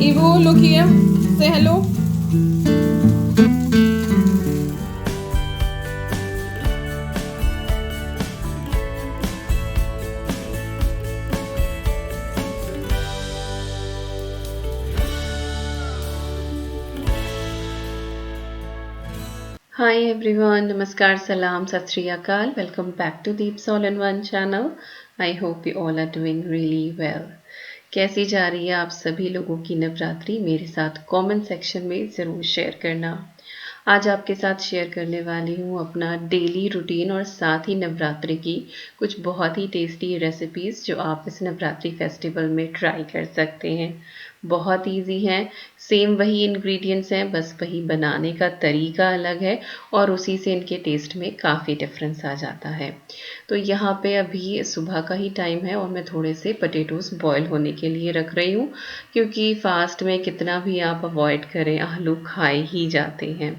Ivo, look here. Say hello. Hi everyone, Namaskar, Salam, Sat Sri Akal. Welcome back to Deep All in One channel. I hope you all are doing really well. कैसी जा रही है आप सभी लोगों की नवरात्रि? मेरे साथ कमेंट सेक्शन में ज़रूर शेयर करना। आज आपके साथ शेयर करने वाली हूँ अपना डेली रूटीन और साथ ही नवरात्रि की कुछ बहुत ही टेस्टी रेसिपीज़ जो आप इस नवरात्रि फेस्टिवल में ट्राई कर सकते हैं। बहुत इजी है, सेम वही इंग्रेडिएंट्स हैं, बस वही बनाने का तरीका अलग है और उसी से इनके टेस्ट में काफ़ी डिफरेंस आ जाता है। तो यहाँ पे अभी सुबह का ही टाइम है और मैं थोड़े से पटेटोज़ बॉयल होने के लिए रख रही हूँ, क्योंकि फास्ट में कितना भी आप अवॉइड करें आलू खाए ही जाते हैं।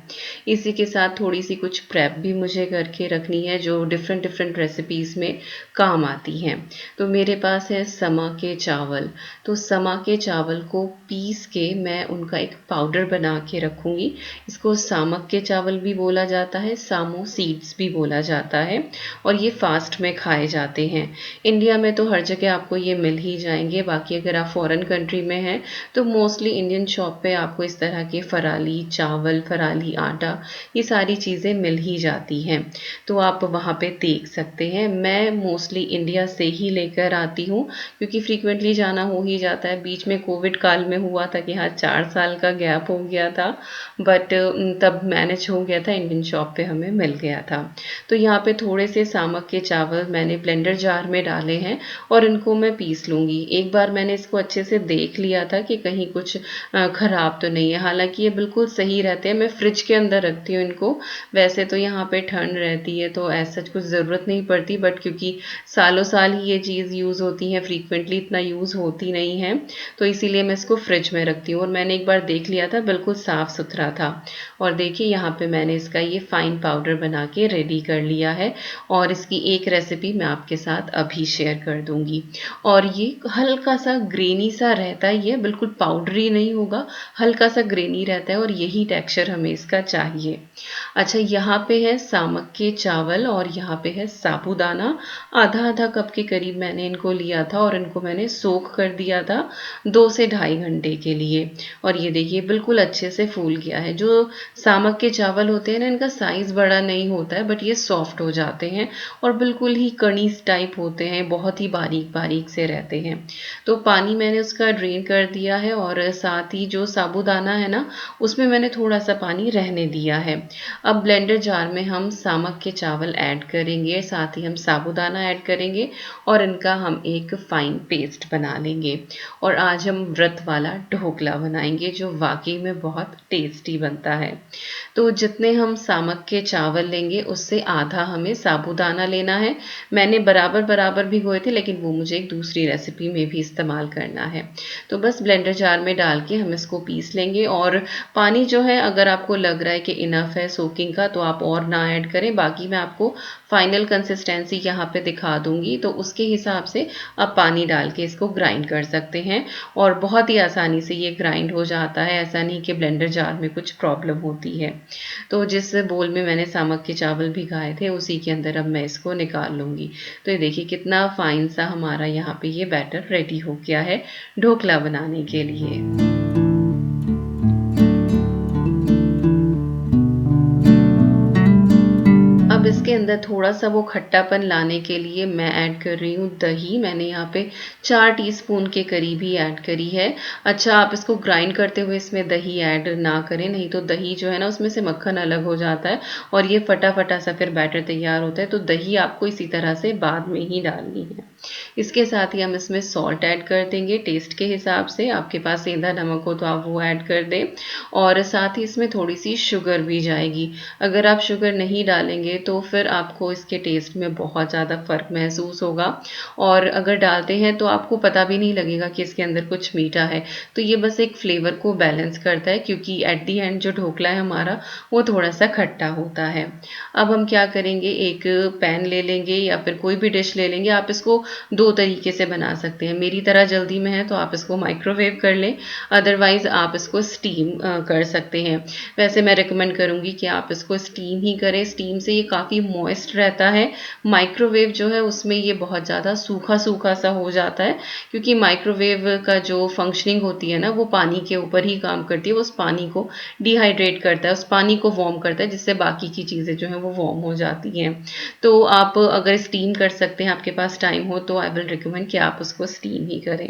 इसी के साथ थोड़ी सी कुछ प्रेप भी मुझे करके रखनी है जो डिफरेंट डिफरेंट रेसिपीज़ में काम आती हैं। तो मेरे पास है समा के चावल। तो समा के चावल को पीस के मैं उनका एक पाउडर बना के रखूँगी। इसको सामक के चावल भी बोला जाता है, सामो सीड्स भी बोला जाता है और ये फास्ट में खाए जाते हैं। इंडिया में तो हर जगह आपको ये मिल ही जाएंगे, बाकी अगर आप फॉरेन कंट्री में हैं तो मोस्टली इंडियन शॉप पे आपको इस तरह के फराली चावल, फराली आटा, ये सारी चीज़ें मिल ही जाती हैं। तो आप वहाँ पे देख सकते हैं। मैं मोस्टली इंडिया से ही लेकर आती हूँ, क्योंकि फ्रीक्वेंटली जाना हो ही जाता है। बीच में कोविड काल में हुआ था कि हाँ 4 साल का गैप हो गया था, बट तब मैनेज हो गया था, इंडियन शॉप पे हमें मिल गया था। तो यहाँ पे थोड़े से सामक के चावल मैंने ब्लेंडर जार में डाले हैं और इनको मैं पीस लूँगी। एक बार मैंने इसको अच्छे से देख लिया था कि कहीं कुछ ख़राब तो नहीं है, हालांकि ये बिल्कुल सही रहते हैं। मैं फ्रिज के अंदर रखती हूँ इनको। वैसे तो यहाँ पे ठंड रहती है तो ऐसा कुछ ज़रूरत नहीं पड़ती, बट क्योंकि सालों साल ही ये चीज़ यूज़ होती है, फ्रीक्वेंटली इतना यूज़ होती नहीं है, तो इसीलिए मैं इसको फ्रिज में रखती हूँ। और मैंने एक बार देख लिया था, बिल्कुल साफ़ सुथरा था। और देखिए यहाँ पे मैंने इसका ये फाइन पाउडर बना के रेडी कर लिया है और इसकी एक रेसिपी मैं आपके साथ अभी शेयर कर दूंगी। और ये हल्का सा ग्रेनी सा रहता है, ये बिल्कुल पाउडरी नहीं होगा, हल्का सा ग्रेनी रहता है और यही टेक्सचर हमें इसका चाहिए। अच्छा, यहाँ पे है सामक के चावल और यहाँ पे है साबूदाना। आधा आधा कप के करीब मैंने इनको लिया था और इनको मैंने सोख कर दिया था 2 से ढाई घंटे के लिए। और ये देखिए बिल्कुल अच्छे से फूल गया है। जो सामक के चावल होते हैं ना, इनका साइज़ बड़ा नहीं होता है, बट ये सॉफ्ट हो जाते हैं और बिल्कुल ही कड़ी टाइप होते हैं, बहुत ही बारीक बारीक से रहते हैं। तो पानी मैंने उसका ड्रेन कर दिया है और साथ ही जो साबूदाना है ना, उसमें मैंने थोड़ा सा पानी रहने दिया है। अब ब्लेंडर जार में हम सामक के चावल ऐड करेंगे, साथ ही हम साबूदाना ऐड करेंगे और इनका हम एक फाइन पेस्ट बना लेंगे। और आज हम व्रत वाला ढोकला बनाएंगे जो वाकई में बहुत टेस्टी बनता है। तो जितने हम सामक के चावल लेंगे उससे आधा हमें साबूदाना लेना है। मैंने बराबर बराबर भिगोए थे, लेकिन वो मुझे एक दूसरी रेसिपी में भी इस्तेमाल करना है। तो बस ब्लेंडर जार में डाल के हम इसको पीस लेंगे। और पानी जो है, अगर आपको लग रहा है कि इनफ है सोकिंग का तो आप और ना ऐड करें, बाकी मैं आपको फाइनल कंसिस्टेंसी यहाँ पे दिखा दूंगी, तो उसके हिसाब से आप पानी डाल के इसको ग्राइंड कर सकते हैं। और बहुत ही आसानी से ये ग्राइंड हो जाता है, ऐसा नहीं कि ब्लेंडर जार में कुछ प्रॉब्लम होती है। तो जिस बोल में मैंने सामक के चावल भिगाए थे उसी के अंदर अब मैं इसको निकाल लूँगी। तो ये देखिए कितना फाइन सा हमारा यहाँ पे ये बैटर रेडी हो गया है ढोकला बनाने के लिए। अब इसके अंदर थोड़ा सा वो खट्टापन लाने के लिए मैं ऐड कर रही हूँ दही। मैंने यहाँ पे 4 टीस्पून के करीब ही ऐड करी है। अच्छा, आप इसको ग्राइंड करते हुए इसमें दही ऐड ना करें, नहीं तो दही जो है ना उसमें से मक्खन अलग हो जाता है और ये फटा फटा सा फिर बैटर तैयार होता है। तो दही आपको इसी तरह से बाद में ही डालनी है। इसके साथ ही हम इसमें सॉल्ट ऐड कर देंगे टेस्ट के हिसाब से। आपके पास सेंधा नमक हो तो आप वो ऐड कर दें। और साथ ही इसमें थोड़ी सी शुगर भी जाएगी। अगर आप शुगर नहीं डालेंगे तो फिर आपको इसके टेस्ट में बहुत ज़्यादा फ़र्क महसूस होगा, और अगर डालते हैं तो आपको पता भी नहीं लगेगा कि इसके अंदर कुछ मीठा है। तो ये बस एक फ्लेवर को बैलेंस करता है, क्योंकि एट दी एंड जो ढोकला है हमारा वो थोड़ा सा खट्टा होता है। अब हम क्या करेंगे, एक पैन ले लेंगे या फिर कोई भी डिश ले लेंगे। आप इसको दो तरीके से बना सकते हैं। मेरी तरह जल्दी में है तो आप इसको माइक्रोवेव कर लें, अदरवाइज़ आप इसको स्टीम कर सकते हैं। वैसे मैं रिकमेंड करूँगी कि आप इसको स्टीम ही करें, स्टीम से ये काफ़ी मॉइस्ट रहता है। माइक्रोवेव जो है उसमें ये बहुत ज़्यादा सूखा-सूखा सा हो जाता है, क्योंकि माइक्रोवेव का जो फंक्शनिंग होती है ना वो पानी के ऊपर ही काम करती है, वो उस पानी को डिहाइड्रेट करता है, उस पानी को वार्म करता है, जिससे बाकी की चीज़ें जो हैं वो वार्म हो जाती हैं। तो आप अगर स्टीम कर सकते हैं, आपके पास टाइम हो, तो आई विल रिकमेंड कि आप उसको स्टीम ही करें।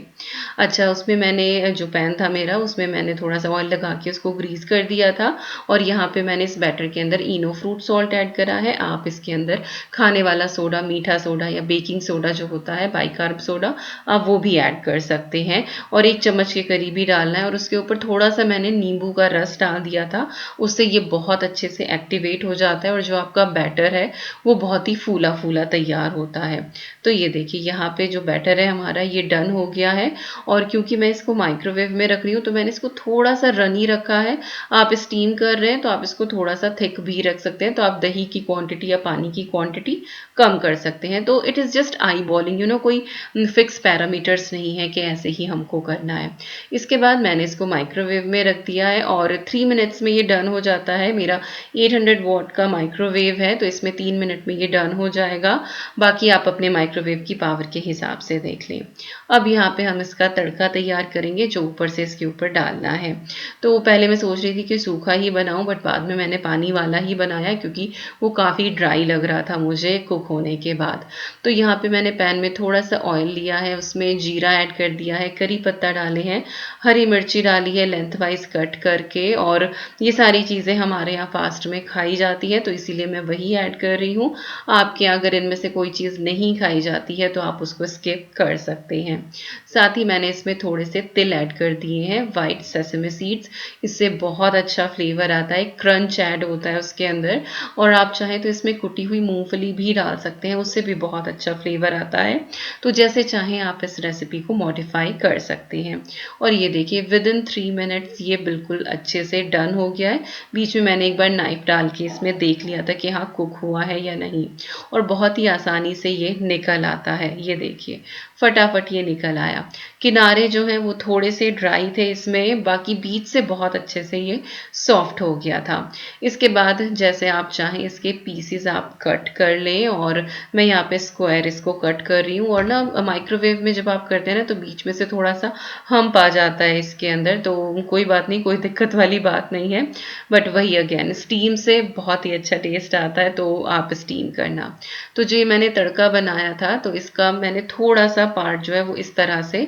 अच्छा, उसमें मैंने जो पैन था मेरा, उसमें मैंने थोड़ा सा ऑयल लगा के उसको ग्रीस कर दिया था और यहाँ पे मैंने इस बैटर के अंदर इनो फ्रूट सॉल्ट ऐड करा है। आप इसके अंदर खाने वाला सोडा, मीठा सोडा या बेकिंग सोडा जो होता है, बाइकार्ब सोडा, आप वो भी ऐड कर सकते हैं और 1 चम्मच के करीब ही डालना है और उसके ऊपर थोड़ा सा मैंने नींबू का रस डाल दिया था। उससे ये बहुत अच्छे से एक्टिवेट हो जाता है और जो आपका बैटर है वो बहुत ही फूला फूला तैयार होता है। तो ये देखिए यहाँ पे जो बैटर है हमारा ये डन हो गया है और क्योंकि मैं इसको माइक्रोवेव में रख रही हूँ तो मैंने इसको थोड़ा सा रनी रखा है। आप स्टीम कर रहे हैं तो आप इसको थोड़ा सा थिक भी रख सकते हैं, तो आप दही की क्वांटिटी या पानी की क्वांटिटी कम कर सकते हैं। तो it is just I bowling, कोई फिक्स पैरामीटर्स नहीं है कि ऐसे ही हमको करना है। इसके बाद मैंने इसको माइक्रोवेव में रख दिया है और 3 मिनट्स में ये डन हो जाता है। मेरा 800 वॉट का माइक्रोवेव है तो इसमें 3 मिनट में ये डन हो जाएगा। बाकी आप अपने माइक्रोवेव की पावर के हिसाब से देख लें। अब यहाँ पे हम इसका तड़का तैयार करेंगे जो ऊपर से इसके ऊपर डालना है। तो पहले मैं सोच रही थी कि सूखा ही बनाऊं, बट बाद में मैंने पानी वाला ही बनाया क्योंकि वो काफ़ी ड्राई लग रहा था मुझे कुक होने के बाद। तो यहाँ पे मैंने पैन में थोड़ा सा ऑयल लिया है, उसमें जीरा ऐड कर दिया है, करी पत्ता डाले हैं, हरी मिर्ची डाली है लेंथ वाइज कट करके, और ये सारी चीज़ें हमारे यहाँ फास्ट में खाई जाती है तो इसीलिए मैं वही ऐड कर रही हूँ। आपके यहाँ अगर इनमें से कोई चीज़ नहीं खाई जाती है तो आप उसको स्किप कर सकते हैं। साथ ही मैंने इसमें थोड़े से तिल ऐड कर दिए हैं, वाइट सेसमे सीड्स, इससे बहुत अच्छा फ्लेवर आता है, क्रंच ऐड होता है उसके अंदर। और आप चाहें तो इसमें कुटी हुई मूंगफली भी डाल सकते हैं, उससे भी बहुत अच्छा फ्लेवर आता है। तो जैसे चाहें आप इस रेसिपी को मॉडिफाई कर सकते हैं। और ये देखिए विद इन 3 मिनट्स ये बिल्कुल अच्छे से डन हो गया है। बीच में मैंने एक बार नाइफ डाल के इसमें देख लिया था कि हाँ कुक हुआ है या नहीं, और बहुत ही आसानी से ये निकल आता है। ये देखिए फटाफट ये निकल आया। किनारे जो हैं वो थोड़े से ड्राई थे इसमें, बाकी बीच से बहुत अच्छे से ये सॉफ्ट हो गया था। इसके बाद जैसे आप चाहें इसके पीसेस आप कट कर लें, और मैं यहाँ पे स्क्वायर इसको कट कर रही हूँ। और ना माइक्रोवेव में जब आप करते हैं ना तो बीच में से थोड़ा सा हम्प आ जाता है इसके अंदर, तो कोई बात नहीं, कोई दिक्कत वाली बात नहीं है। बट वही अगेन स्टीम से बहुत ही अच्छा टेस्ट आता है, तो आप स्टीम करना। तो जो मैंने तड़का बनाया था तो इसका मैंने थोड़ा सा पार्ट जो है वो इस तरह से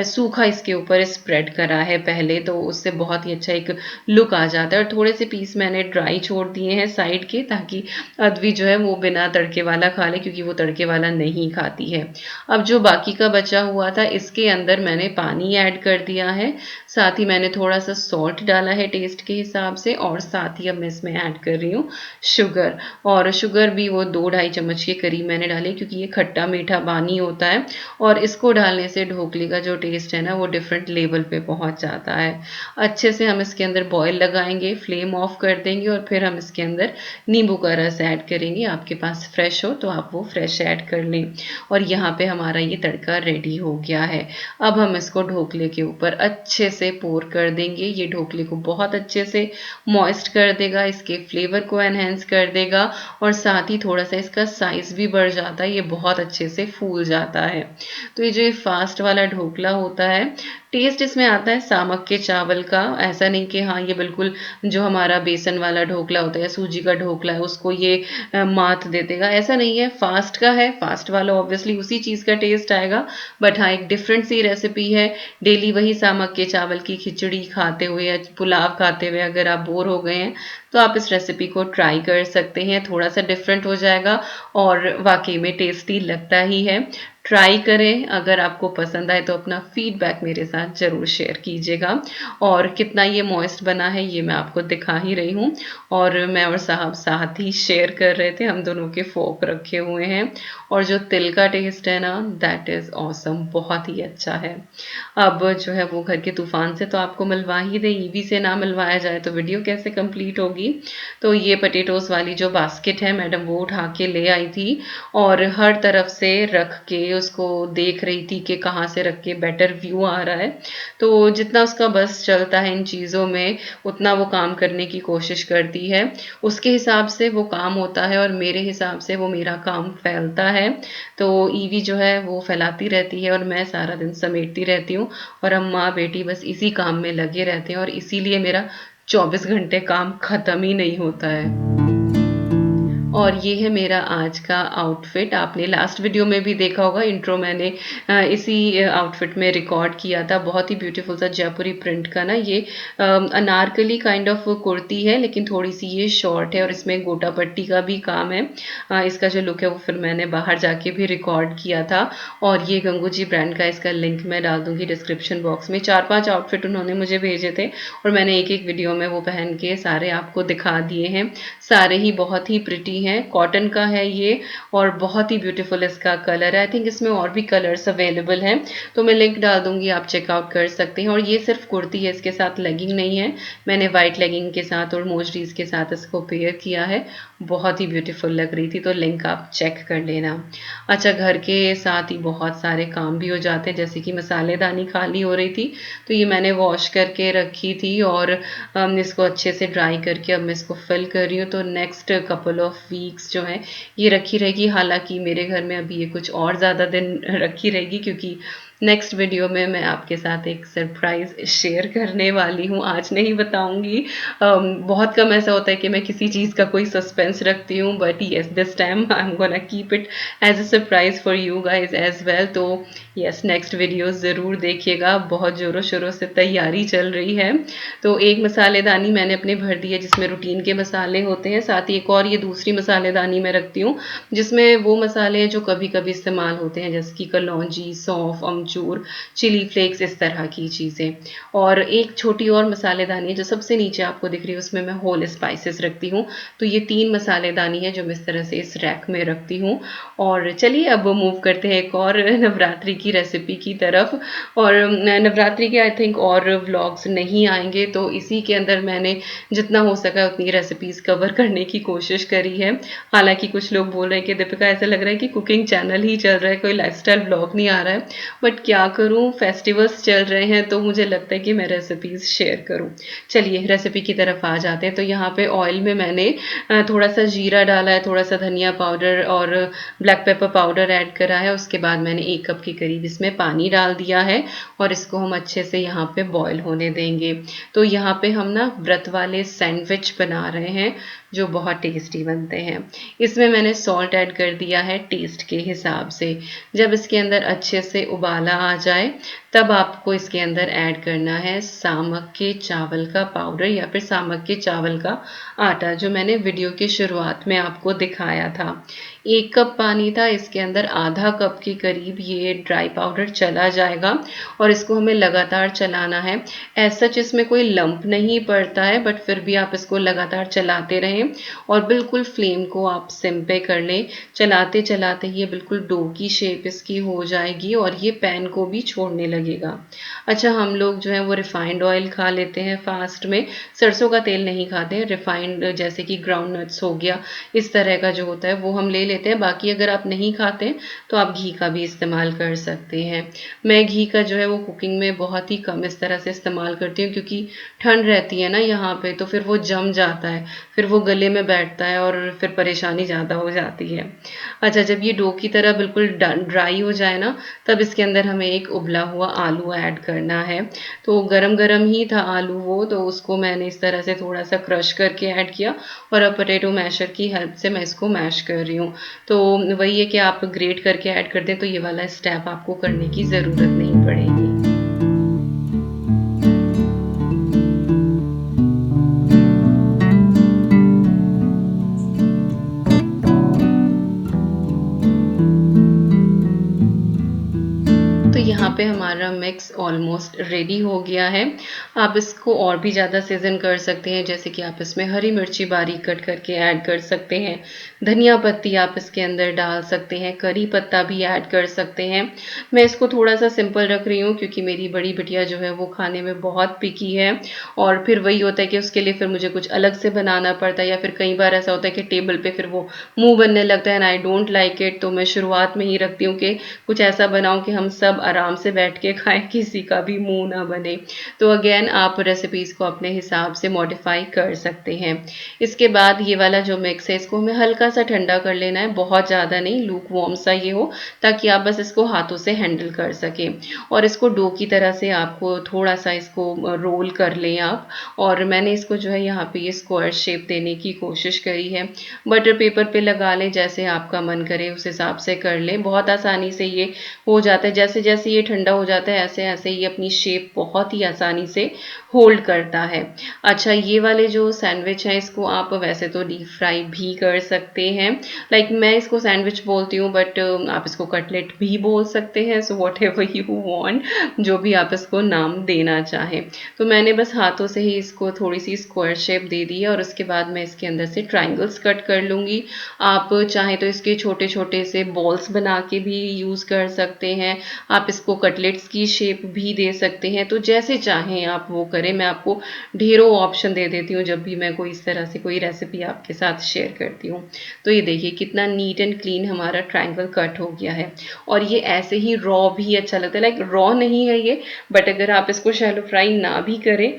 सूखा इसके ऊपर स्प्रेड करा है पहले, तो उससे बहुत ही अच्छा एक लुक आ जाता है। और थोड़े से पीस मैंने ड्राई छोड़ दिए हैं साइड के, ताकि अदवी जो है वो बिना तड़के वाला खा ले, क्योंकि वो तड़के वाला नहीं खाती है। अब जो बाकी का बचा हुआ था इसके अंदर मैंने पानी ऐड कर दिया है, साथ ही मैंने थोड़ा सा सॉल्ट डाला है टेस्ट के हिसाब से, और साथ ही अब मैं इसमें ऐड कर रही हूँ शुगर। और शुगर भी वो 2-2.5 चम्मच के करीब मैंने डाली, क्योंकि ये खट्टा मीठा पानी होता है और इसको डालने से ढोकले का जो टेस्ट है ना वो डिफरेंट लेवल पे पहुंच जाता है। अच्छे से हम इसके अंदर बॉईल लगाएंगे, फ्लेम ऑफ कर देंगे और फिर हम इसके अंदर नींबू का रस ऐड करेंगे। आपके पास फ्रेश हो तो आप वो फ्रेश ऐड कर लें। और यहाँ पे हमारा ये तड़का रेडी हो गया है। अब हम इसको ढोकले के ऊपर अच्छे से पोर कर देंगे। ये ढोकले को बहुत अच्छे से मॉइस्ट कर देगा, इसके फ्लेवर को एनहेंस कर देगा, और साथ ही थोड़ा सा इसका साइज भी बढ़ जाता है, ये बहुत अच्छे से फूल जाता है। तो ये जो फास्ट वाला ढोकला होता है, टेस्ट इसमें आता है सामक के चावल का। ऐसा नहीं कि हाँ ये बिल्कुल जो हमारा बेसन वाला ढोकला होता है या सूजी का ढोकला है उसको ये मात दे देगा, ऐसा नहीं है। फास्ट का है, फास्ट वाला ऑब्वियसली उसी चीज़ का टेस्ट आएगा, बट हाँ एक डिफरेंट सी रेसिपी है। डेली वही सामक के चावल की खिचड़ी खाते हुए या पुलाव खाते हुए अगर आप बोर हो गए हैं तो आप इस रेसिपी को ट्राई कर सकते हैं। थोड़ा सा डिफरेंट हो जाएगा और वाकई में टेस्टी लगता ही है। ट्राई करें, अगर आपको पसंद आए तो अपना फीडबैक मेरे साथ ज़रूर शेयर कीजिएगा। और कितना ये मॉइस्ट बना है ये मैं आपको दिखा ही रही हूँ, और मैं और साहब साथ ही शेयर कर रहे थे, हम दोनों के फोक रखे हुए हैं। और जो तिल का टेस्ट है ना, दैट इज़ ऑसम, बहुत ही अच्छा है। अब जो है वो घर के तूफान से तो आपको मिलवा ही दे, ईवी से ना मिलवाया जाए तो वीडियो कैसे कंप्लीट होगी। तो ये पटेटोज़ वाली जो बास्केट है मैडम वो उठा के ले आई थी, और हर तरफ से रख के उसको देख रही थी कि कहाँ से रख के बेटर व्यू आ रहा है। तो जितना उसका बस चलता है इन चीज़ों में, उतना वो काम करने की कोशिश करती है। उसके हिसाब से वो काम होता है और मेरे हिसाब से वो मेरा काम फैलता है। तो ईवी जो है वो फैलाती रहती है और मैं सारा दिन समेटती रहती हूँ, और हम माँ बेटी बस इसी काम में लगे रहते हैं, और इसीलिए मेरा 24 घंटे काम खत्म ही नहीं होता है। और ये है मेरा आज का आउटफिट। आपने लास्ट वीडियो में भी देखा होगा, इंट्रो मैंने इसी आउटफिट में रिकॉर्ड किया था। बहुत ही ब्यूटीफुल सा जयपुरी प्रिंट का ना ये अनारकली काइंड ऑफ कुर्ती है, लेकिन थोड़ी सी ये शॉर्ट है और इसमें गोटा पट्टी का भी काम है। इसका जो लुक है वो फिर मैंने बाहर जाके भी रिकॉर्ड किया था, और ये गंगू जी ब्रांड का, इसका लिंक मैं डाल दूंगी डिस्क्रिप्शन बॉक्स में। 4-5 आउटफिट उन्होंने मुझे भेजे थे और मैंने एक एक वीडियो में वो पहन के सारे आपको दिखा दिए हैं। सारे ही बहुत ही प्रिटी हैं, कॉटन का है ये, और बहुत ही ब्यूटीफुल इसका कलर है। आई थिंक इसमें और भी कलर्स अवेलेबल हैं, तो मैं लिंक डाल दूंगी, आप चेकआउट कर सकते हैं। और ये सिर्फ कुर्ती है, इसके साथ लेगिंग नहीं है। मैंने वाइट लेगिंग के साथ और मोजरीज के साथ इसको पेयर किया है। बहुत ही ब्यूटीफुल लग रही थी, तो लिंक आप चेक कर लेना। अच्छा, घर के साथ ही बहुत सारे काम भी हो जाते हैं, जैसे कि मसालेदानी खाली हो रही थी तो ये मैंने वॉश करके रखी थी, और इसको अच्छे से ड्राई करके अब मैं इसको फिल कर रही हूँ। तो नेक्स्ट कपल ऑफ वीक्स जो है ये रखी रहेगी। हालांकि मेरे घर में अभी ये कुछ और ज़्यादा दिन रखी रहेगी, क्योंकि नेक्स्ट वीडियो में मैं आपके साथ एक सरप्राइज शेयर करने वाली हूँ। आज नहीं बताऊंगी। बहुत कम ऐसा होता है कि मैं किसी चीज़ का कोई सस्पेंस रखती हूँ, but yes, this time I am gonna keep it as a surprise for you guys as well. तो यस, नेक्स्ट वीडियो ज़रूर देखिएगा। बहुत ज़ोरों शोरों से तैयारी चल रही है। तो एक मसालेदानी मैंने अपने भर दी है जिसमें रूटीन के मसाले होते हैं, साथ ही एक और ये दूसरी मसालेदानी मैं रखती हूँ जिसमें वो मसाले हैं जो कभी कभी इस्तेमाल होते हैं, जैसे कि कलौंजी, सौंफ, अमचूर, चिली फ्लेक्स, इस तरह की चीज़ें। और एक छोटी और मसालेदानी है जो सबसे नीचे आपको दिख रही है, उसमें मैं होल स्पाइसेस रखती हूँ। तो ये 3 मसालेदानी है जो मैं इस तरह से इस रैक में रखती हूँ। और चलिए अब मूव करते हैं एक और नवरात्रि की रेसिपी की तरफ। और नवरात्रि के आई थिंक और व्लॉग्स नहीं आएंगे, तो इसी के अंदर मैंने जितना हो सका उतनी रेसिपीज़ कवर करने की कोशिश करी है। हालांकि कुछ लोग बोल रहे हैं कि दीपिका ऐसा लग रहा है कि कुकिंग चैनल ही चल रहा है, कोई लाइफस्टाइल ब्लॉग नहीं आ रहा है। बट क्या करूं, फेस्टिवल्स चल रहे हैं तो मुझे लगता है कि मैं रेसिपीज़ शेयर करूं। चलिए रेसिपी की तरफ आ जाते हैं। तो यहाँ पे ऑयल में मैंने थोड़ा सा जीरा डाला है, थोड़ा सा धनिया पाउडर और ब्लैक पेपर पाउडर ऐड करा है। उसके बाद मैंने 1 कप के करीब इसमें पानी डाल दिया है और इसको हम अच्छे से यहाँ पे बॉईल होने देंगे। तो यहाँ पे हम ना व्रत वाले सैंडविच बना रहे हैं जो बहुत टेस्टी बनते हैं। इसमें मैंने सॉल्ट ऐड कर दिया है टेस्ट के हिसाब से। जब इसके अंदर अच्छे से उबाला आ जाए तब आपको इसके अंदर ऐड करना है सामक के चावल का पाउडर या फिर सामक के चावल का आटा, जो मैंने वीडियो की शुरुआत में आपको दिखाया था। 1 कप पानी था, इसके अंदर आधा कप के करीब ये ड्राई पाउडर चला जाएगा और इसको हमें लगातार चलाना है। ऐसा इसमें कोई लंप नहीं पड़ता है, बट फिर भी आप इसको लगातार चलाते रहें और बिल्कुल फ्लेम को आप सिम पे कर लें। चलाते चलाते ये बिल्कुल डो की शेप इसकी हो जाएगी और ये पैन को भी छोड़ने लगेगा। अच्छा, हम लोग जो है वो रिफाइंड ऑयल खा लेते हैं फास्ट में, सरसों का तेल नहीं खाते हैं। रिफाइंड जैसे कि ग्राउंड नट्स हो गया, इस तरह का जो होता है वो हम ले लेते हैं। बाकी अगर आप नहीं खाते तो आप घी का भी इस्तेमाल कर सकते हैं। मैं घी का जो है वो कुकिंग में बहुत ही कम इस तरह से इस्तेमाल करती हूँ, क्योंकि ठंड रहती है ना यहाँ पे, तो फिर वो जम जाता है, फिर वो गले में बैठता है और फिर परेशानी ज़्यादा हो जाती है। अच्छा, जब ये डो की तरह बिल्कुल ड्राई हो जाए ना, तब इसके अंदर हमें एक उबला हुआ आलू ऐड करना है। तो गरम गरम ही था आलू वो, तो उसको मैंने इस तरह से थोड़ा सा क्रश करके ऐड किया और अब पोटैटो मैशर की हेल्प से मैं इसको मैश कर रही हूँ। तो वही है कि आप ग्रेट करके ऐड कर दें तो ये वाला स्टेप आपको करने की ज़रूरत नहीं पड़ेगी। यहाँ पे हमारा मिक्स ऑलमोस्ट रेडी हो गया है। आप इसको और भी ज़्यादा सीजन कर सकते हैं, जैसे कि आप इसमें हरी मिर्ची बारीक कट करके ऐड कर सकते हैं, धनिया पत्ती आप इसके अंदर डाल सकते हैं, करी पत्ता भी ऐड कर सकते हैं। मैं इसको थोड़ा सा सिंपल रख रही हूँ क्योंकि मेरी बड़ी बिटिया जो है वो खाने में बहुत पिकी है, और फिर वही होता है कि उसके लिए फिर मुझे कुछ अलग से बनाना पड़ता है, या फिर कई बार ऐसा होता है कि टेबल पे फिर वो मुंह बनने लगता है and I don't like it. तो मैं शुरुआत में ही रखती हूँ कि कुछ ऐसा बनाऊं कि हम सब आराम से बैठ के खाएं, किसी का भी मुंह ना बने। तो अगेन आप रेसिपीज़ को अपने हिसाब से मॉडिफाई कर सकते हैं। इसके बाद ये वाला जो मिक्स है इसको हमें हल्का सा ठंडा कर लेना है, बहुत ज़्यादा नहीं, लूक वार्म सा ये हो ताकि आप बस इसको हाथों से हैंडल कर सकें। और इसको डो की तरह से आपको थोड़ा सा इसको रोल कर लें आप। और मैंने इसको जो है यहाँ पे ये स्क्वायर शेप देने की कोशिश करी है। बटर पेपर पे लगा लें, जैसे आपका मन करे उस हिसाब से कर लें, बहुत आसानी से ये हो जाता है। जैसे जैसे ये ठंडा हो जाता है ऐसे ऐसे ये अपनी शेप बहुत ही आसानी से होल्ड करता है। अच्छा, ये वाले जो सैंडविच हैं इसको आप वैसे तो डीप फ्राई भी कर सकते हैं, लाइक मैं इसको सैंडविच बोलती हूँ, बट आप इसको कटलेट भी बोल सकते हैं। So what ever you want, जो भी आप इसको नाम देना चाहें। तो मैंने बस हाथों से ही इसको थोड़ी सी स्क्वायर शेप दे दी है, और उसके बाद मैं इसके अंदर से ट्राइंगल्स कट कर लूँगी। आप चाहें तो इसके छोटे छोटे से बॉल्स बना के भी यूज़ कर सकते हैं, आप इसको कटलेट्स की शेप भी दे सकते हैं, तो जैसे चाहें आप वो करें। मैं आपको ढेरों ऑप्शन दे देती हूँ जब भी मैं कोई इस तरह से कोई रेसिपी आपके साथ शेयर करती हूँ। तो ये देखिए कितना नीट एंड क्लीन हमारा ट्रायंगल कट हो गया है, और ये ऐसे ही रॉ भी अच्छा लगता है, लाइक रॉ नहीं है ये, बट अगर आप इसको शैलो फ्राई ना भी करें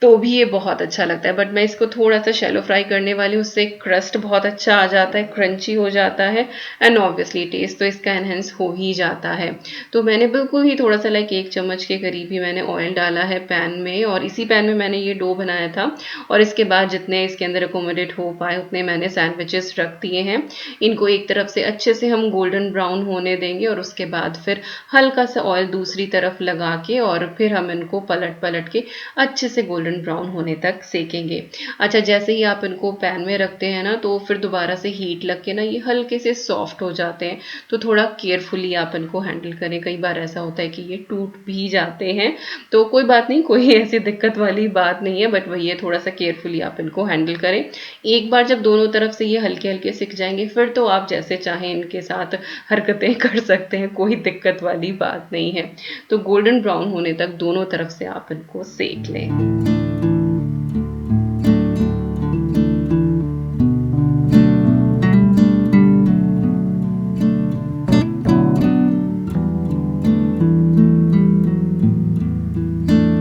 तो भी ये बहुत अच्छा लगता है। बट मैं इसको थोड़ा सा शैलो फ्राई करने वाली हूँ, उससे क्रस्ट बहुत अच्छा आ जाता है, क्रंची हो जाता है, एंड ऑब्वियसली टेस्ट तो इसका एनहेंस हो ही जाता है। तो मैंने बिल्कुल ही थोड़ा सा लाइक 1 चम्मच के करीब ही मैंने ऑयल डाला है पैन में, और इसी पैन में मैंने ये डो बनाया था। और इसके बाद जितने इसके अंदर अकोमोडेट हो पाए उतने मैंने सैंडविचेस रख दिए हैं। इनको एक तरफ से अच्छे से हम गोल्डन ब्राउन होने देंगे, और उसके बाद फिर हल्का सा ऑयल दूसरी तरफ लगा के और फिर हम इनको पलट पलट के अच्छे से गोल्डन ब्राउन होने तक सेकेंगे। अच्छा, जैसे ही आप इनको पैन में रखते हैं ना, तो फिर दोबारा से हीट लग के ना ये हल्के से सॉफ्ट हो जाते हैं, तो थोड़ा केयरफुली आप इनको हैंडल करें। कई बार ऐसा होता है कि ये टूट भी जाते हैं, तो कोई बात नहीं, कोई ऐसी दिक्कत वाली बात नहीं है, बट वही है थोड़ा सा केयरफुली आप इनको हैंडल करें। एक बार जब दोनों तरफ से ये हल्के हल्के सिक जाएंगे, फिर तो आप जैसे चाहें इनके साथ हरकतें कर सकते हैं, कोई दिक्कत वाली बात नहीं है। तो गोल्डन ब्राउन होने तक दोनों तरफ से आप इनको सेक लें।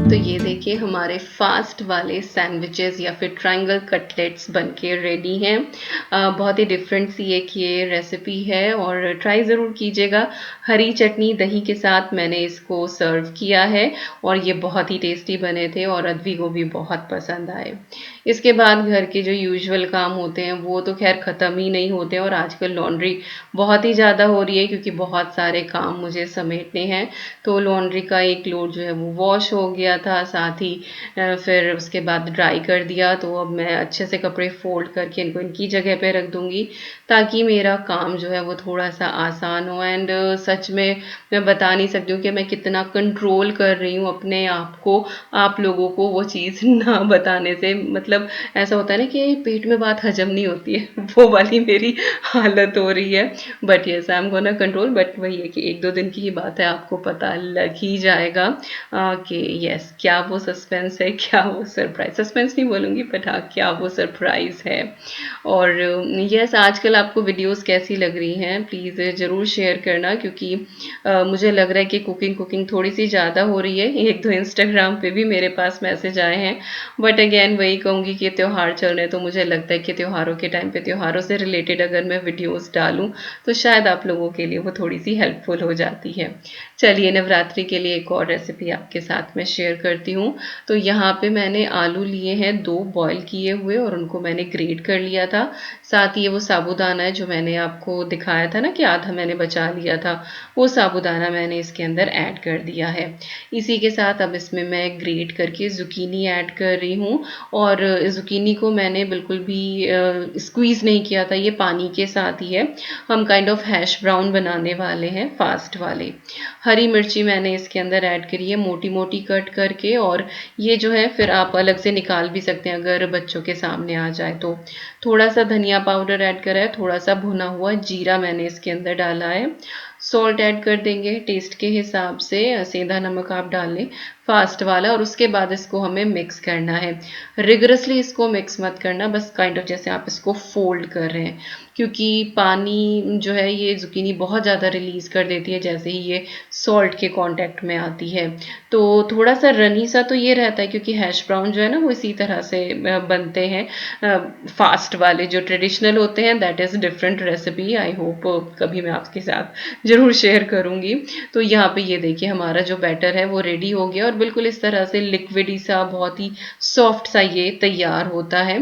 तो ये देखिए हमारे फास्ट वाले सैंडविचेस या फिर ट्रायंगल कटलेट्स बनके रेडी हैं। बहुत ही डिफरेंट सी एक ये रेसिपी है, और ट्राई ज़रूर कीजिएगा। हरी चटनी दही के साथ मैंने इसको सर्व किया है, और ये बहुत ही टेस्टी बने थे और अद्वी को भी बहुत पसंद आए। इसके बाद घर के जो यूजुअल काम होते हैं वो तो खैर ख़त्म ही नहीं होते, और आजकल लॉन्ड्री बहुत ही ज़्यादा हो रही है क्योंकि बहुत सारे काम मुझे समेटने हैं। तो लॉन्ड्री का एक लोड जो है वो वॉश हो गया था, साथ ही फिर उसके बाद ड्राई कर दिया। तो अब मैं अच्छे से कपड़े फोल्ड करके इनको इनकी जगह पे रख दूंगी, ताकि मेरा काम जो है वो थोड़ा सा आसान हो। एंड सच में मैं बता नहीं सकती हूँ कि मैं कितना कंट्रोल कर रही हूँ अपने आप को, आप लोगों को वो चीज़ ना बताने से। मतलब ऐसा होता है ना कि पेट में बात हजम नहीं होती है, वो वाली मेरी हालत हो रही है। But yes, I am gonna control. But वही है कि 1-2 दिन की ही बात है, आपको पता लग ही जाएगा कि यस क्या वो सस्पेंस है, क्या वो सरप्राइज, सस्पेंस नहीं बोलूँगी बट हाँ क्या वो सरप्राइज है। और यस, आजकल आपको वीडियोस कैसी लग रही हैं प्लीज़ ज़रूर शेयर करना, क्योंकि मुझे लग रहा है कि कुकिंग थोड़ी सी ज़्यादा हो रही है। 1-2 इंस्टाग्राम पे भी मेरे पास मैसेज आए हैं, बट अगेन वही कहूँगी कि त्यौहार चल रहे हैं, तो मुझे लगता है कि त्योहारों के टाइम पे त्योहारों से रिलेटेड अगर मैं वीडियोस डालूं तो शायद आप लोगों के लिए वो थोड़ी सी हेल्पफुल हो जाती है। चलिए, नवरात्रि के लिए एक और रेसिपी आपके साथ में शेयर करती हूँ। तो यहाँ पे मैंने आलू लिए हैं 2 बॉईल किए हुए और उनको मैंने ग्रेट कर लिया था। साथ ही ये वो साबूदाना है जो मैंने आपको दिखाया था ना कि आधा मैंने बचा लिया था, वो साबूदाना मैंने इसके अंदर ऐड कर दिया है। इसी के साथ अब इसमें मैं ग्रेट करके ज़ुकीनी ऐड कर रही हूँ और ज़ुकीनी को मैंने बिल्कुल भी स्क्वीज़ नहीं किया था, ये पानी के साथ ही है। हम काइंड ऑफ हैश ब्राउन बनाने वाले हैं फास्ट वाले। हरी मिर्ची मैंने इसके अंदर ऐड करी है मोटी मोटी कट करके, और ये जो है फिर आप अलग से निकाल भी सकते हैं अगर बच्चों के सामने आ जाए तो। थोड़ा सा धनिया पाउडर ऐड करा है, थोड़ा सा भुना हुआ जीरा मैंने इसके अंदर डाला है। सॉल्ट ऐड कर देंगे टेस्ट के हिसाब से, सेंधा नमक आप डाल लें फास्ट वाला, और उसके बाद इसको हमें मिक्स करना है। रिगरसली इसको मिक्स मत करना, बस काइंड ऑफ जैसे आप इसको फोल्ड कर रहे हैं, क्योंकि पानी जो है ये ज़ुकीनी बहुत ज़्यादा रिलीज़ कर देती है जैसे ही ये सॉल्ट के कांटेक्ट में आती है। तो थोड़ा सा रनी सा तो ये रहता है, क्योंकि हैश ब्राउन जो है ना वो इसी तरह से बनते हैं। फास्ट वाले जो ट्रेडिशनल होते हैं that is different recipe, I hope कभी मैं आपके साथ ज़रूर शेयर करूँगी। तो यहाँ पे ये देखिए हमारा जो बैटर है वो रेडी हो गया और बिल्कुल इस तरह से लिक्विडी सा, बहुत ही सॉफ्ट सा ये तैयार होता है।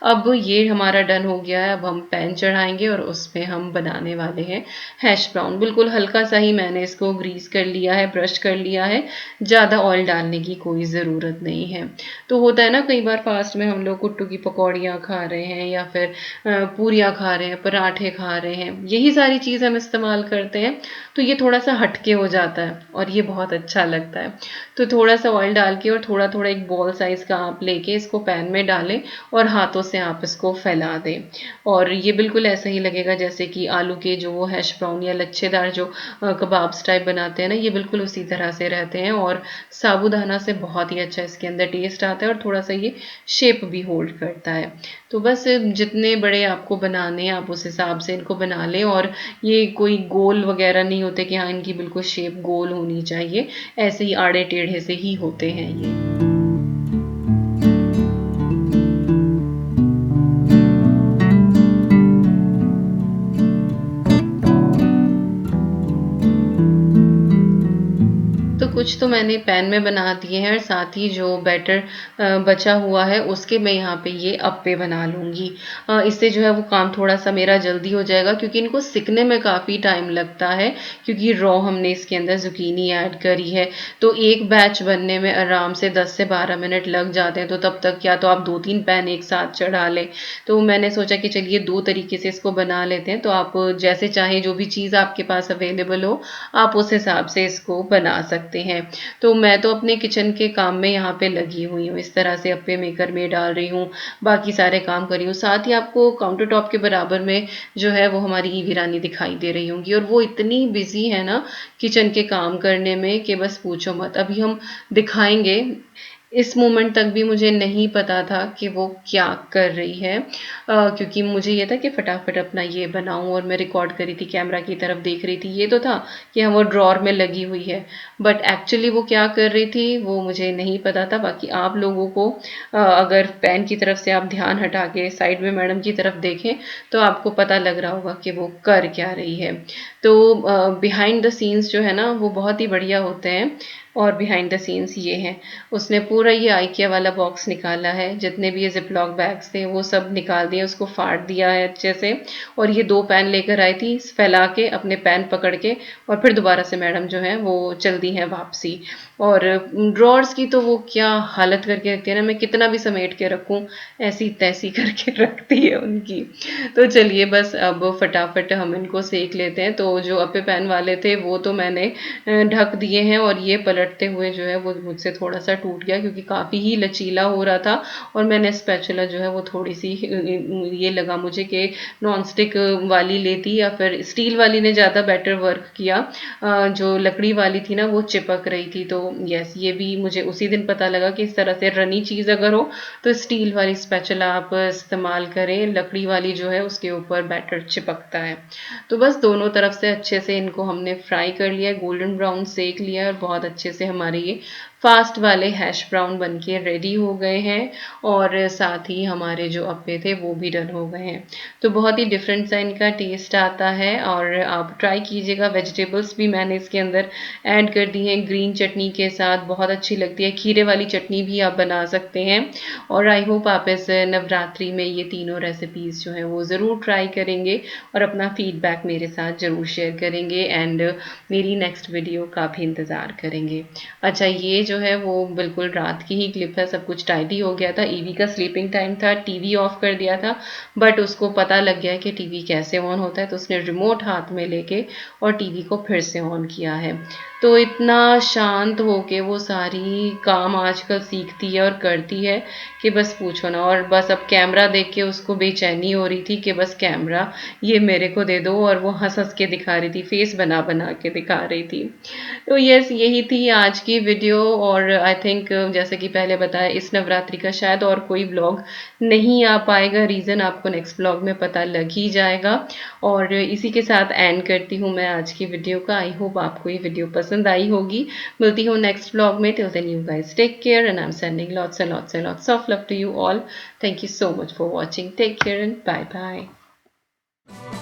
अब ये हमारा डन हो गया है। अब हम पैन चढ़ाएंगे और उसमें हम बनाने वाले हैं हैश ब्राउन। बिल्कुल हल्का सा ही मैंने इसको ग्रीस कर लिया है, ब्रश कर लिया है, ज़्यादा ऑयल डालने की कोई ज़रूरत नहीं है। तो होता है ना कई बार फास्ट में हम लोग कुट्टू की पकौड़ियाँ खा रहे हैं या फिर पूरियाँ खा रहे हैं, पराठे खा रहे हैं, यही सारी चीज़ हम इस्तेमाल करते हैं, तो ये थोड़ा सा हटके हो जाता है और ये बहुत अच्छा लगता है। तो थोड़ा सा ऑयल डाल के और थोड़ा थोड़ा एक बॉल साइज़ का आप लेके इसको पैन में डालें और हाथों से आप इसको फैला दें, और ये बिल्कुल ऐसा ही लगेगा जैसे कि आलू के जो वो हैश ब्राउन या लच्छेदार जो कबाब्स टाइप बनाते हैं ना, ये बिल्कुल उसी तरह से रहते हैं। और साबूदाना से बहुत ही अच्छा इसके अंदर टेस्ट आता है और थोड़ा सा ये शेप भी होल्ड करता है। तो बस जितने बड़े आपको बनाने हैं आप उस हिसाब से इनको बना लें, और ये कोई गोल वगैरह नहीं होते कि हाँ इनकी बिल्कुल शेप गोल होनी चाहिए, ऐसे ही आड़े टेढ़े से ही होते हैं ये। तो कुछ तो मैंने पैन में बना दिए हैं और साथ ही जो बैटर बचा हुआ है उसके मैं यहाँ पे ये अप्पे बना लूँगी। इससे जो है वो काम थोड़ा सा मेरा जल्दी हो जाएगा, क्योंकि इनको सिकने में काफ़ी टाइम लगता है, क्योंकि रॉ हमने इसके अंदर ज़ुकीनी ऐड करी है। तो एक बैच बनने में आराम से 10 से 12 मिनट लग जाते हैं, तो तब तक या तो आप 2-3 पैन एक साथ चढ़ा लें। तो मैंने सोचा कि चलिए 2 तरीके से इसको बना लेते हैं, तो आप जैसे चाहें जो भी चीज़ आपके पास अवेलेबल हो आप उस हिसाब से इसको बना सकते हैं। तो मैं तो अपने किचन के काम में यहाँ पे लगी हुई हूँ, इस तरह से अप्पे मेकर में डाल रही हूँ, बाकी सारे काम कर रही हूँ। साथ ही आपको काउंटर टॉप के बराबर में जो है वो हमारी ईवी रानी दिखाई दे रही होंगी, और वो इतनी बिजी है ना किचन के काम करने में कि बस पूछो मत। अभी हम दिखाएंगे, इस मोमेंट तक भी मुझे नहीं पता था कि वो क्या कर रही है, क्योंकि मुझे ये था कि फटाफट अपना ये बनाऊं, और मैं रिकॉर्ड करी थी, कैमरा की तरफ देख रही थी। ये तो था कि हाँ वो ड्रॉर में लगी हुई है, बट एक्चुअली वो क्या कर रही थी वो मुझे नहीं पता था। बाकी आप लोगों को अगर पैन की तरफ से आप ध्यान हटा के साइड में मैडम की तरफ देखें तो आपको पता लग रहा होगा कि वो कर क्या रही है। तो बिहाइंड द सीन्स जो है ना वो बहुत ही बढ़िया होते हैं, और बिहाइंड द सीन्स ये हैं। उसने पूरा ये आइकिया वाला बॉक्स निकाला है, जितने भी ये जिपलॉक बैग्स थे वो सब निकाल दिए, उसको फाड़ दिया है अच्छे से, और ये 2 पैन लेकर आई थी फैला के अपने पैन पकड़ के, और फिर दोबारा से मैडम जो है वो चल दी हैं वापसी। और ड्रॉर्स की तो वो क्या हालत करके रखती है ना, मैं कितना भी समेट के रखूं ऐसी तैसी करके रखती है उनकी। तो चलिए बस अब फटाफट हम इनको सेक लेते हैं। तो जो अप्पे पैन वाले थे वो तो मैंने ढक दिए हैं, और ये पलटते हुए जो है वो मुझसे थोड़ा सा टूट गया, क्योंकि काफ़ी ही लचीला हो रहा था, और मैंने स्पैचुला जो है वो थोड़ी सी ये लगा मुझे कि नॉन स्टिक वाली लेती या फिर स्टील वाली ने ज़्यादा बेटर वर्क किया। जो लकड़ी वाली थी ना वो चिपक रही थी। तो यस, ये भी मुझे उसी दिन पता लगा कि इस तरह से रनी चीज़ अगर हो तो स्टील वाली स्पैचुला आप इस्तेमाल करें, लकड़ी वाली जो है उसके ऊपर बैटर चिपकता है। तो बस दोनों तरफ से अच्छे से इनको हमने फ्राई कर लिया है, गोल्डन ब्राउन सेक लिया है, और बहुत अच्छे से हमारे ये फास्ट वाले हैश ब्राउन बन के रेडी हो गए हैं और साथ ही हमारे जो अप्पे थे वो भी डन हो गए हैं। तो बहुत ही डिफरेंट सा इनका टेस्ट आता है और आप ट्राई कीजिएगा। वेजिटेबल्स भी मैंने इसके अंदर ऐड कर दी हैं ग्रीन चटनी के साथ, बहुत अच्छी लगती है। खीरे वाली चटनी भी आप बना सकते हैं और आई होप आप इस नवरात्रि में ये तीनों रेसिपीज़ जो हैं वो ज़रूर ट्राई करेंगे और अपना फीडबैक मेरे साथ ज़रूर शेयर करेंगे एंड मेरी नेक्स्ट वीडियो का भी इंतज़ार करेंगे। अच्छा, ये जो है वो बिल्कुल रात की ही क्लिप है, सब कुछ टाइडी हो गया था। ईवी का स्लीपिंग टाइम था, टीवी ऑफ कर दिया था, बट उसको पता लग गया कि टीवी कैसे ऑन होता है, तो उसने रिमोट हाथ में लेके और टीवी को फिर से ऑन किया है। तो इतना शांत होके वो सारी काम आजकल सीखती है और करती है कि बस पूछो ना। और बस अब कैमरा देख के उसको बेचैनी हो रही थी कि बस कैमरा ये मेरे को दे दो, और वो हंस हंस के दिखा रही थी, फेस बना बना के दिखा रही थी। तो यस, यही थी आज की वीडियो और आई थिंक जैसे कि पहले बताया इस नवरात्रि का शायद और कोई व्लॉग नहीं आ पाएगा। रीज़न आपको नेक्स्ट व्लॉग में पता लग ही जाएगा। और इसी के साथ एंड करती हूँ मैं आज की वीडियो का। आई होप आपको ये वीडियो पसंद आई होगी। मिलती हूँ नेक्स्ट व्लॉग में। Till then you guys take care and I am sending lots and lots and lots of love to you all. Thank you so much for watching. Take care and bye bye.